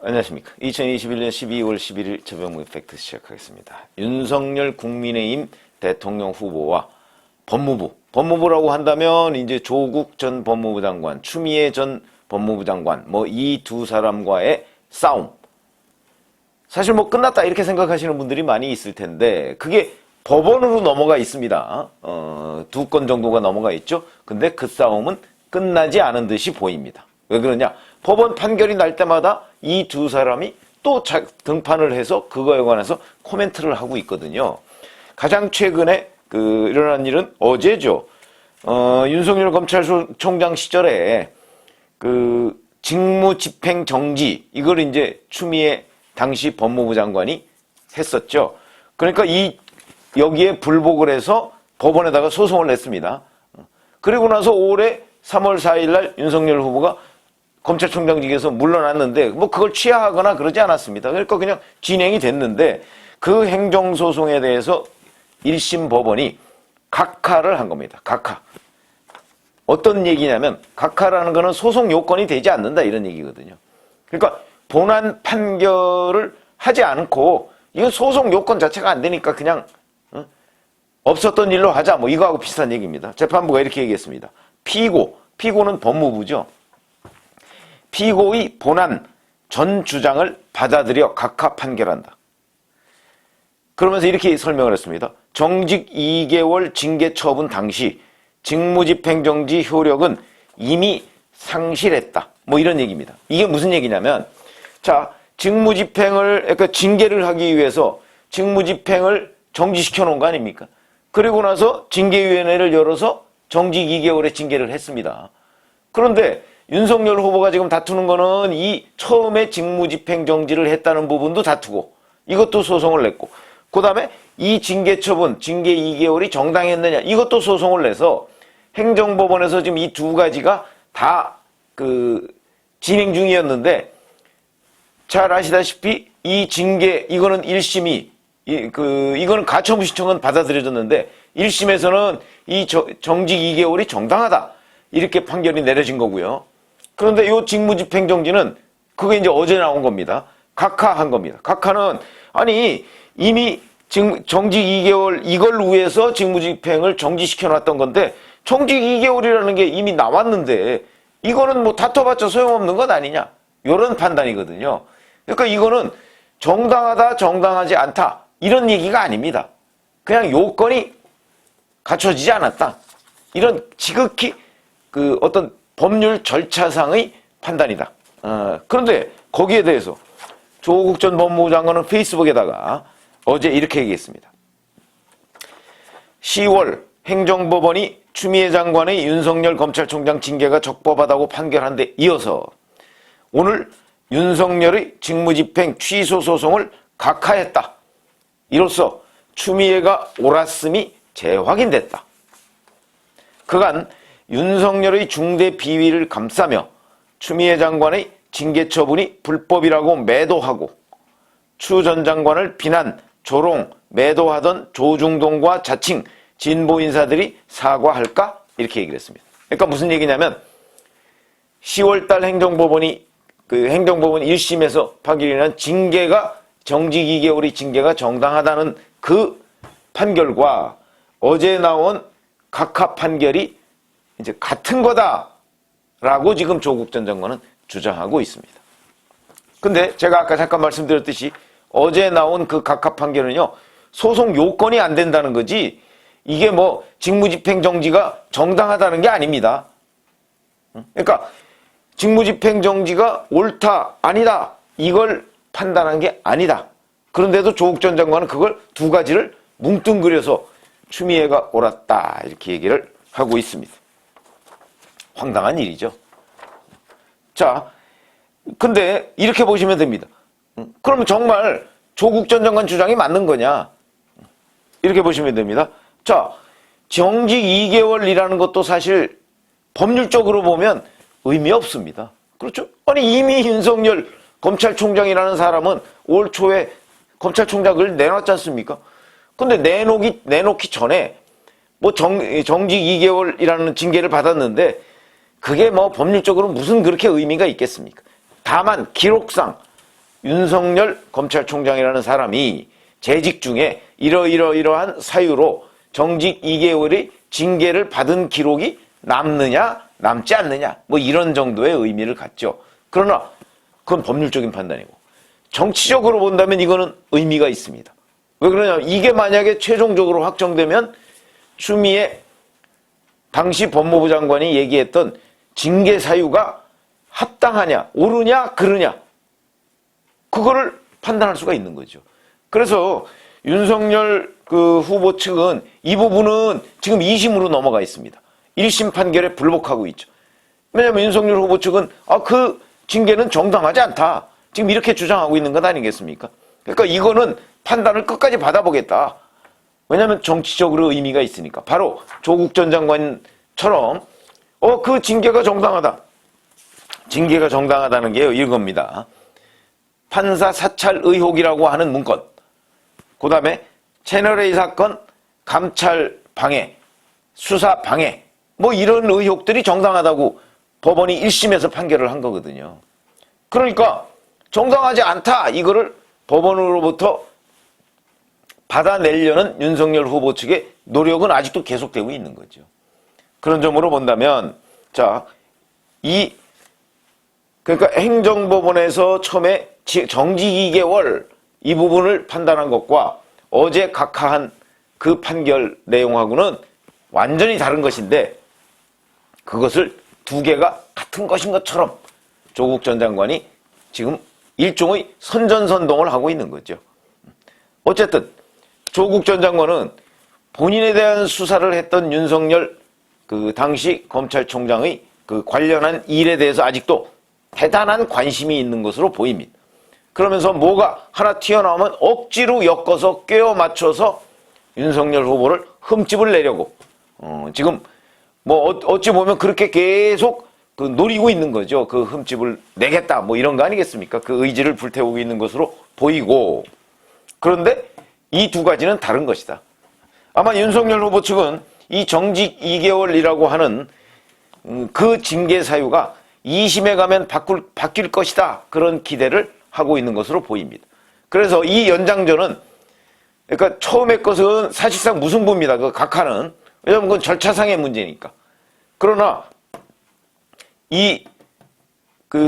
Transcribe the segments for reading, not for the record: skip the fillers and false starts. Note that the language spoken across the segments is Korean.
안녕하십니까. 2021년 12월 11일 저병무 팩트 시작하겠습니다. 윤석열 국민의힘 대통령 후보와 법무부라고 한다면 이제 조국 전 법무부 장관, 추미애 전 법무부 장관, 이 두 사람과의 싸움. 사실 끝났다 이렇게 생각하시는 분들이 많이 있을 텐데 그게 법원으로 넘어가 있습니다. 2건 정도가 넘어가 있죠. 근데 그 싸움은 끝나지 않은 듯이 보입니다. 왜 그러냐? 법원 판결이 날 때마다 이 두 사람이 또 등판을 해서 그거에 관해서 코멘트를 하고 있거든요. 가장 최근에 일어난 일은 어제죠. 윤석열 검찰총장 시절에 직무집행 정지 이걸 이제 추미애 당시 법무부 장관이 했었죠. 그러니까 여기에 불복을 해서 법원에다가 소송을 냈습니다. 그리고 나서 올해 3월 4일 날 윤석열 후보가 검찰총장직에서 물러났는데 그걸 취하하거나 그러지 않았습니다. 그러니까 그냥 진행이 됐는데 그 행정소송에 대해서 1심 법원이 각하를 한 겁니다. 각하. 어떤 얘기냐면 각하라는 거는 소송 요건이 되지 않는다 이런 얘기거든요. 그러니까 본안 판결을 하지 않고 이거 소송 요건 자체가 안 되니까 그냥 없었던 일로 하자 이거하고 비슷한 얘기입니다. 재판부가 이렇게 얘기했습니다. 피고는 법무부죠. 피고의 본안 전 주장을 받아들여 각하 판결한다. 그러면서 이렇게 설명을 했습니다. 정직 2개월 징계 처분 당시 직무집행정지 효력은 이미 상실했다. 이런 얘기입니다. 이게 무슨 얘기냐면 직무집행을 그러니까 징계를 하기 위해서 직무집행을 정지시켜 놓은 거 아닙니까? 그리고 나서 징계위원회를 열어서 정직 2개월의 징계를 했습니다. 그런데 윤석열 후보가 지금 다투는 거는 이 처음에 직무집행 정지를 했다는 부분도 다투고 이것도 소송을 냈고 그 다음에 이 징계 처분, 징계 2개월이 정당했느냐 이것도 소송을 내서 행정법원에서 지금 이 두 가지가 다 진행 중이었는데 잘 아시다시피 이 징계 이거는 1심이 이거는 가처분 신청은 받아들여졌는데 1심에서는 이 정직 2개월이 정당하다 이렇게 판결이 내려진 거고요. 그런데 이 직무집행정지는 그게 이제 어제 나온 겁니다. 각하한 겁니다. 각하는 이미 정직 2개월 이걸 위해서 직무집행을 정지시켜 놨던 건데 정직 2개월이라는 게 이미 나왔는데 이거는 다퉈봤자 소용없는 것 아니냐 이런 판단이거든요. 그러니까 이거는 정당하다 정당하지 않다 이런 얘기가 아닙니다. 그냥 요건이 갖춰지지 않았다 이런 지극히 어떤 법률 절차상의 판단이다. 그런데 거기에 대해서 조국 전 법무부 장관은 페이스북에다가 어제 이렇게 얘기했습니다. 10월 행정법원이 추미애 장관의 윤석열 검찰총장 징계가 적법하다고 판결한 데 이어서 오늘 윤석열의 직무집행 취소 소송을 각하했다. 이로써 추미애가 옳았음이 재확인됐다. 그간 윤석열의 중대 비위를 감싸며 추미애 장관의 징계 처분이 불법이라고 매도하고 추 전 장관을 비난, 조롱, 매도하던 조중동과 자칭 진보 인사들이 사과할까? 이렇게 얘기를 했습니다. 그러니까 무슨 얘기냐면 10월달 행정법원이 행정법원 1심에서 판결이 난 징계가 정직 2개월의 징계가 정당하다는 그 판결과 어제 나온 각하 판결이 이제 같은 거다라고 지금 조국 전 장관은 주장하고 있습니다. 근데 제가 아까 잠깐 말씀드렸듯이 어제 나온 그 각하 판결은요, 소송 요건이 안 된다는 거지 이게 직무집행 정지가 정당하다는 게 아닙니다. 그러니까 직무집행 정지가 옳다, 아니다 이걸 판단한 게 아니다. 그런데도 조국 전 장관은 그걸 두 가지를 뭉뚱그려서 추미애가 옳았다 이렇게 얘기를 하고 있습니다. 황당한 일이죠. 근데 이렇게 보시면 됩니다. 그러면 정말 조국 전 장관 주장이 맞는 거냐? 이렇게 보시면 됩니다. 정직 2개월이라는 것도 사실 법률적으로 보면 의미 없습니다. 그렇죠? 이미 윤석열 검찰총장이라는 사람은 올 초에 검찰총장을 내놨지 않습니까? 근데 내놓기 전에 정직 2개월이라는 징계를 받았는데 그게 법률적으로 무슨 그렇게 의미가 있겠습니까? 다만 기록상 윤석열 검찰총장이라는 사람이 재직 중에 이러이러이러한 사유로 정직 2개월의 징계를 받은 기록이 남느냐 남지 않느냐 뭐 이런 정도의 의미를 갖죠. 그러나 그건 법률적인 판단이고 정치적으로 본다면 이거는 의미가 있습니다. 왜 그러냐면 이게 만약에 최종적으로 확정되면 추미애 당시 법무부 장관이 얘기했던 징계 사유가 합당하냐 옳으냐 그르냐 그거를 판단할 수가 있는 거죠. 그래서 윤석열 후보 측은 이 부분은 지금 2심으로 넘어가 있습니다. 1심 판결에 불복하고 있죠. 왜냐하면 윤석열 후보 측은 그 징계는 정당하지 않다. 지금 이렇게 주장하고 있는 것 아니겠습니까? 그러니까 이거는 판단을 끝까지 받아보겠다. 왜냐하면 정치적으로 의미가 있으니까. 바로 조국 전 장관처럼 그 징계가 정당하다. 징계가 정당하다는 게 이겁니다. 판사 사찰 의혹이라고 하는 문건, 그 다음에 채널A 사건 감찰 방해, 수사 방해 뭐 이런 의혹들이 정당하다고 법원이 1심에서 판결을 한 거거든요. 그러니까 정당하지 않다 이거를 법원으로부터 받아내려는 윤석열 후보 측의 노력은 아직도 계속되고 있는 거죠. 그런 점으로 본다면 그러니까 행정법원에서 처음에 정직 2개월 이 부분을 판단한 것과 어제 각하한 그 판결 내용하고는 완전히 다른 것인데 그것을 두 개가 같은 것인 것처럼 조국 전 장관이 지금 일종의 선전선동을 하고 있는 거죠. 어쨌든 조국 전 장관은 본인에 대한 수사를 했던 윤석열 당시 검찰총장의 관련한 일에 대해서 아직도 대단한 관심이 있는 것으로 보입니다. 그러면서 뭐가 하나 튀어나오면 억지로 엮어서 꿰어 맞춰서 윤석열 후보를 흠집을 내려고 지금 뭐 어찌 보면 그렇게 계속 노리고 있는 거죠. 그 흠집을 내겠다 뭐 이런 거 아니겠습니까? 그 의지를 불태우고 있는 것으로 보이고, 그런데 이 두 가지는 다른 것이다. 아마 윤석열 후보 측은 이 정직 2개월이라고 하는 그 징계 사유가 2심에 가면 바뀔 것이다 그런 기대를 하고 있는 것으로 보입니다. 그래서 이 연장전은 그러니까 처음의 것은 사실상 무승부입니다. 그 각하는. 왜냐하면 그건 절차상의 문제니까. 그러나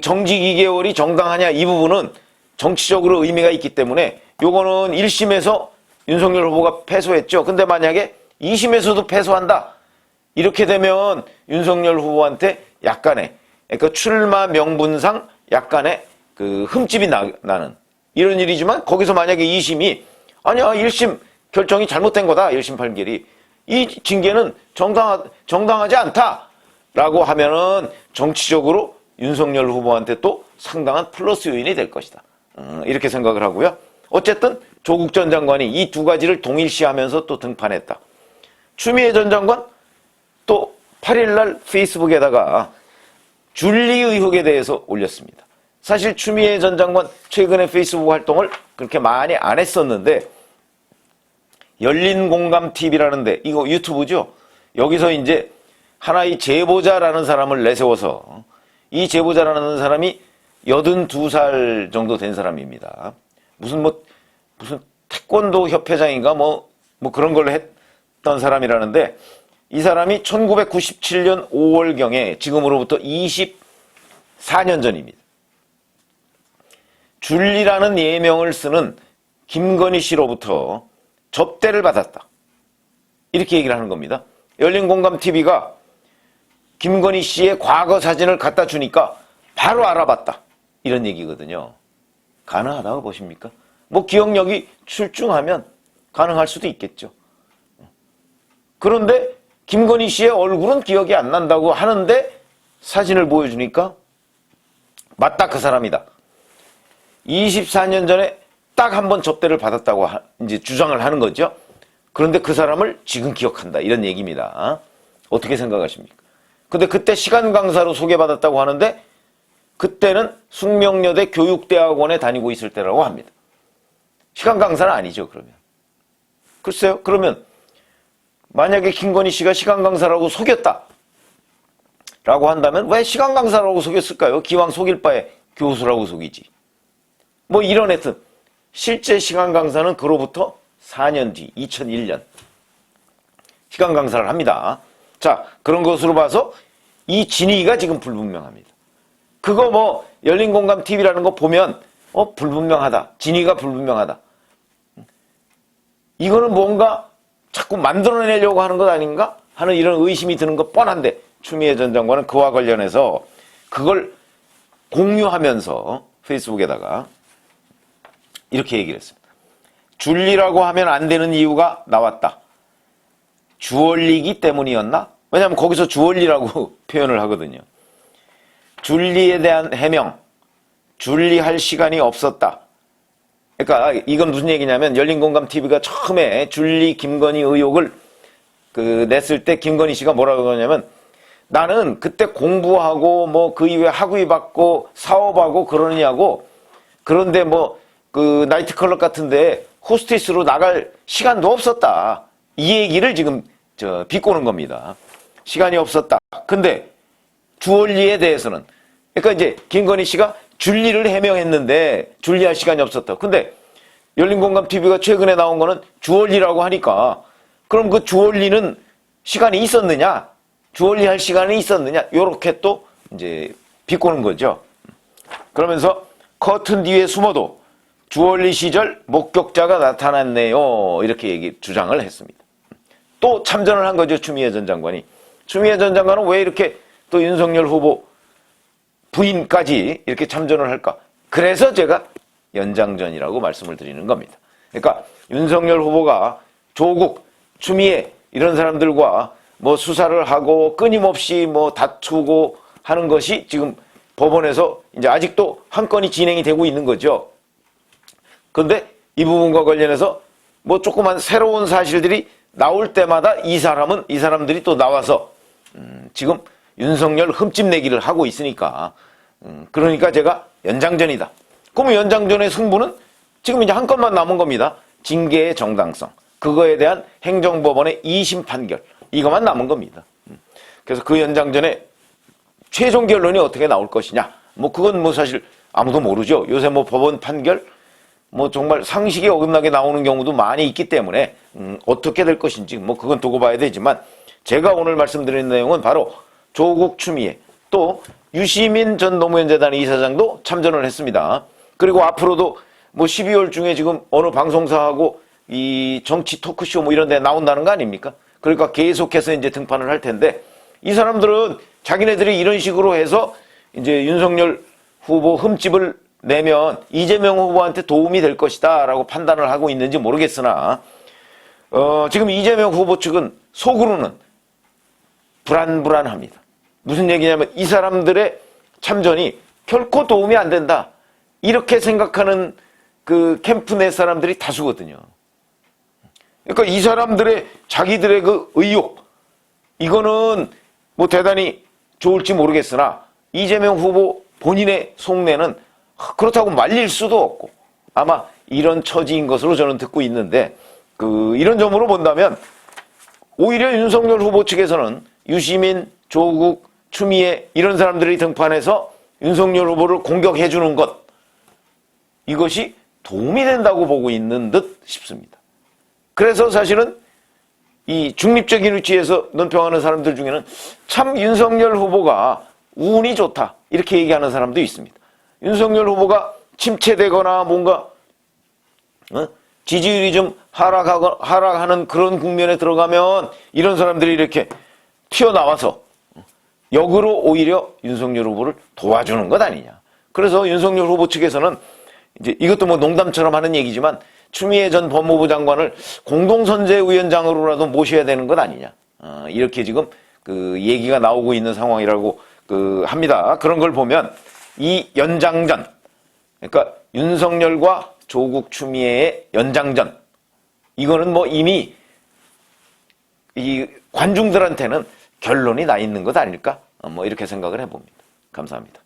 정직 2개월이 정당하냐 이 부분은 정치적으로 의미가 있기 때문에 요거는 1심에서 윤석열 후보가 패소했죠. 근데 만약에 2심에서도 패소한다. 이렇게 되면 윤석열 후보한테 약간의 그러니까 출마 명분상 약간의 흠집이 나는 이런 일이지만 거기서 만약에 2심이 아니야 1심 결정이 잘못된 거다. 1심 판결이 이 징계는 정당하지 않다라고 하면은 정치적으로 윤석열 후보한테 또 상당한 플러스 요인이 될 것이다. 이렇게 생각을 하고요. 어쨌든 조국 전 장관이 이 두 가지를 동일시하면서 또 등판했다. 추미애 전 장관 또 8일날 페이스북에다가 줄리 의혹에 대해서 올렸습니다. 사실 추미애 전 장관 최근에 페이스북 활동을 그렇게 많이 안 했었는데 열린공감TV라는데 이거 유튜브죠. 여기서 이제 하나의 제보자라는 사람을 내세워서 이 제보자라는 사람이 82살 정도 된 사람입니다. 무슨 태권도 협회장인가 뭐 그런 걸로 했던 사람이라는데 이 사람이 1997년 5월경에 지금으로부터 24년 전입니다. 줄리라는 예명을 쓰는 김건희 씨로부터 접대를 받았다. 이렇게 얘기를 하는 겁니다. 열린공감TV가 김건희 씨의 과거 사진을 갖다 주니까 바로 알아봤다. 이런 얘기거든요. 가능하다고 보십니까? 뭐 기억력이 출중하면 가능할 수도 있겠죠. 그런데 김건희 씨의 얼굴은 기억이 안 난다고 하는데 사진을 보여주니까 맞다 그 사람이다. 24년 전에 딱 한 번 접대를 받았다고 이제 주장을 하는 거죠. 그런데 그 사람을 지금 기억한다 이런 얘기입니다. 어떻게 생각하십니까? 근데 그때 시간 강사로 소개받았다고 하는데 그때는 숙명여대 교육대학원에 다니고 있을 때라고 합니다. 시간 강사는 아니죠 그러면. 글쎄요. 그러면 만약에 김건희 씨가 시간 강사라고 속였다 라고 한다면 왜 시간 강사라고 속였을까요? 기왕 속일 바에 교수라고 속이지. 뭐 이런 하여튼 실제 시간 강사는 그로부터 4년 뒤 2001년 시간 강사를 합니다. 자, 그런 것으로 봐서 이 진위가 지금 불분명합니다. 그거 뭐 열린공감 TV라는 거 보면 불분명하다. 진위가 불분명하다. 이거는 뭔가 자꾸 만들어내려고 하는 것 아닌가 하는 이런 의심이 드는 것 뻔한데 추미애 전 장관은 그와 관련해서 그걸 공유하면서 페이스북에다가 이렇게 얘기를 했습니다. 줄리라고 하면 안 되는 이유가 나왔다. 주얼리기 때문이었나? 왜냐하면 거기서 주얼리라고 표현을 하거든요. 줄리에 대한 해명, 줄리할 시간이 없었다. 그러니까 이건 무슨 얘기냐면 열린공감TV가 처음에 줄리 김건희 의혹을 냈을 때 김건희 씨가 뭐라고 그러냐면 나는 그때 공부하고 뭐 그 이후에 학위 받고 사업하고 그러느냐고 그런데 뭐 나이트클럽 같은데 호스티스로 나갈 시간도 없었다. 이 얘기를 지금 비꼬는 겁니다. 시간이 없었다. 근데 주얼리에 대해서는 그러니까 이제 김건희 씨가 줄리를 해명했는데 줄리할 시간이 없었다. 근데 열린공감TV가 최근에 나온 거는 주얼리라고 하니까 그럼 그 주얼리는 시간이 있었느냐? 주얼리 할 시간이 있었느냐? 요렇게 또 이제 비꼬는 거죠. 그러면서 커튼 뒤에 숨어도 주얼리 시절 목격자가 나타났네요. 이렇게 주장을 했습니다. 또 참전을 한 거죠. 추미애 전 장관이. 추미애 전 장관은 왜 이렇게 또 윤석열 후보 부인까지 이렇게 참전을 할까? 그래서 제가 연장전이라고 말씀을 드리는 겁니다. 그러니까 윤석열 후보가 조국, 추미애 이런 사람들과 뭐 수사를 하고 끊임없이 뭐 다투고 하는 것이 지금 법원에서 이제 아직도 한 건이 진행이 되고 있는 거죠. 그런데 이 부분과 관련해서 뭐 조그만 새로운 사실들이 나올 때마다 이 사람들이 또 나와서 지금 윤석열 흠집 내기를 하고 있으니까 그러니까 제가 연장전이다. 그러면 연장전의 승부는 지금 이제 한 건만 남은 겁니다. 징계의 정당성. 그거에 대한 행정법원의 2심 판결. 이것만 남은 겁니다. 그래서 그 연장전에 최종 결론이 어떻게 나올 것이냐. 뭐 그건 뭐 사실 아무도 모르죠. 요새 뭐 법원 판결 뭐 정말 상식에 어긋나게 나오는 경우도 많이 있기 때문에 어떻게 될 것인지 뭐 그건 두고 봐야 되지만 제가 오늘 말씀드리는 내용은 바로 조국 추미애 또 유시민 전 노무현재단 이사장도 참전을 했습니다. 그리고 앞으로도 뭐 12월 중에 지금 어느 방송사하고 이 정치 토크쇼 뭐 이런 데 나온다는 거 아닙니까? 그러니까 계속해서 이제 등판을 할 텐데 이 사람들은 자기네들이 이런 식으로 해서 이제 윤석열 후보 흠집을 내면 이재명 후보한테 도움이 될 것이다 라고 판단을 하고 있는지 모르겠으나 지금 이재명 후보 측은 속으로는 불안합니다. 무슨 얘기냐면 이 사람들의 참전이 결코 도움이 안 된다. 이렇게 생각하는 그 캠프 내 사람들이 다수거든요. 그러니까 이 사람들의 자기들의 그 의욕 이거는 뭐 대단히 좋을지 모르겠으나 이재명 후보 본인의 속내는 그렇다고 말릴 수도 없고 아마 이런 처지인 것으로 저는 듣고 있는데 이런 점으로 본다면 오히려 윤석열 후보 측에서는 유시민, 조국, 추미애 이런 사람들이 등판해서 윤석열 후보를 공격해 주는 것 이것이 도움이 된다고 보고 있는 듯 싶습니다. 그래서 사실은 이 중립적인 위치에서 논평하는 사람들 중에는 참 윤석열 후보가 운이 좋다 이렇게 얘기하는 사람도 있습니다. 윤석열 후보가 침체되거나 뭔가 지지율이 좀 하락하는 그런 국면에 들어가면 이런 사람들이 이렇게 튀어나와서 역으로 오히려 윤석열 후보를 도와주는 것 아니냐. 그래서 윤석열 후보 측에서는 이제 이것도 뭐 농담처럼 하는 얘기지만 추미애 전 법무부 장관을 공동선대위원장으로라도 모셔야 되는 것 아니냐. 이렇게 지금 얘기가 나오고 있는 상황이라고 합니다. 그런 걸 보면 이 연장전, 그러니까 윤석열과 조국 추미애의 연장전, 이거는 뭐 이미 이 관중들한테는 결론이 나 있는 것 아닐까? 뭐 이렇게 생각을 해봅니다. 감사합니다.